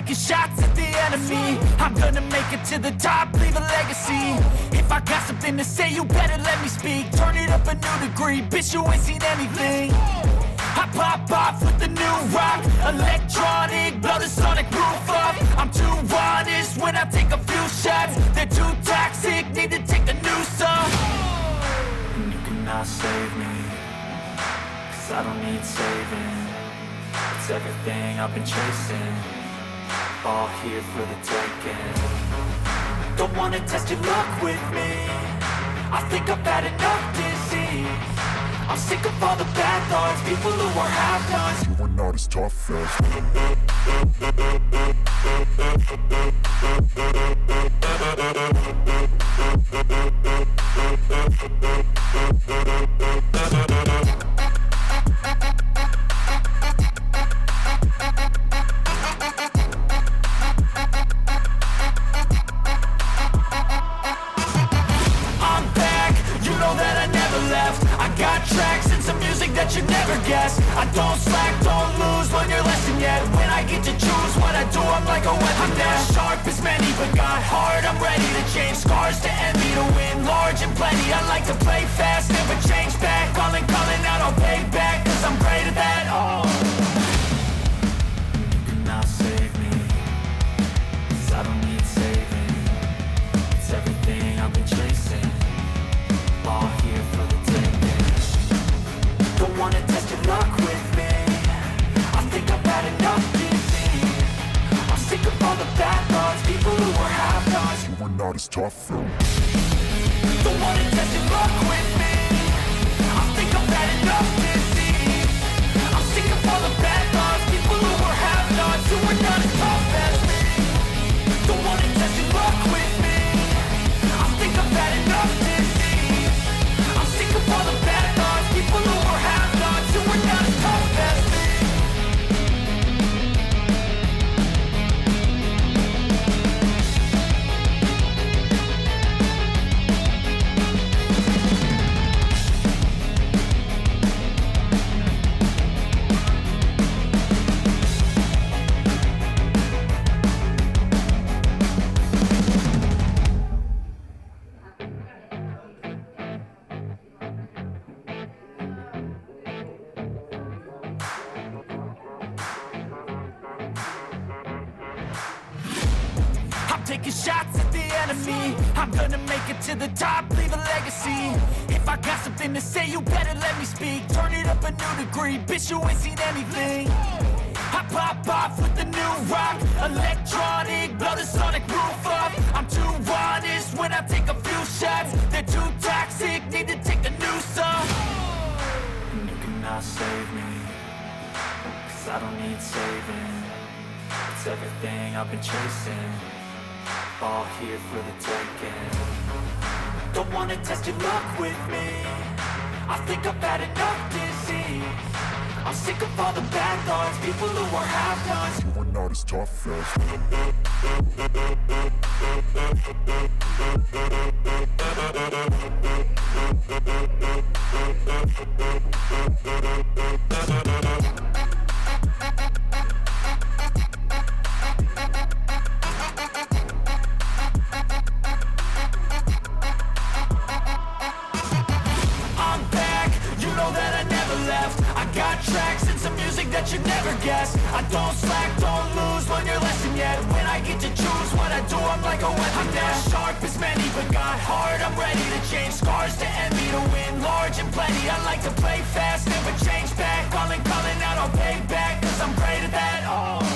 taking shots at the enemy. I'm gonna make it to the top, leave a legacy. If I got something to say, you better let me speak. Turn it up a new degree, bitch, you ain't seen anything. I pop off with the new rock, electronic, blow the sonic roof up. I'm too honest when I take a few shots. They're too toxic, need to take the noose off. And you cannot save me, 'cause I don't need saving. It's everything I've been chasing, all here for the taking. Don't wanna test your luck with me, I think I've had enough disease. I'm sick of all the bad thoughts, people who are half-nots. You are not as tough as that you never guess. I don't slack, don't lose, learn your lesson yet. When I get to choose what I do, I'm like a weapon. I'm not sharp as many, but got hard, I'm ready to change. Scars to envy, to win large and plenty. I like to play fast, never change back. Calling out, I'll pay back, 'cause I'm great at that. Oh, you cannot save me, 'cause I don't need saving. It's everything I've been chasing, all here for the taking. Don't wanna test your luck with me, I think I've had enough disease. I'm sick of all the bad thoughts, people who are half-nots. you are not as tough as Don't wanna test your luck with me, I think I've had enough disease. I'm sick of all the bad thoughts, people who are half-nots, who are not as tough as me. Don't wanna test your luck with me, I think I've had enough disease. I'm sick of all the bad thoughts, people who are half-nots, who are not as tough as me. Taking shots at the enemy. I'm gonna make it to the top, leave a legacy. If I got something to say, you better let me speak. Turn it up a new degree, bitch, you ain't seen anything. I pop off with the new rock, electronic, blow the sonic roof up. I'm too honest when I take a few shots. They're too toxic, need to take the noose off. And you cannot save me, 'cause I don't need saving. It's everything I've been chasing, all here for the taking. Don't wanna test your luck with me, I think I've had enough disease. I'm sick of all the bad thoughts, people who are half-nots. you are not as tough as that you never guess. I don't slack, don't lose, learn your lesson yet. When I get to choose what I do, I'm like a weapon. I'm not sharp as many, but got hard, I'm ready to change. Scars to envy, to win large and plenty. I like to play fast, never change back. Calling out, I'll pay back, 'cause I'm great at that. Oh,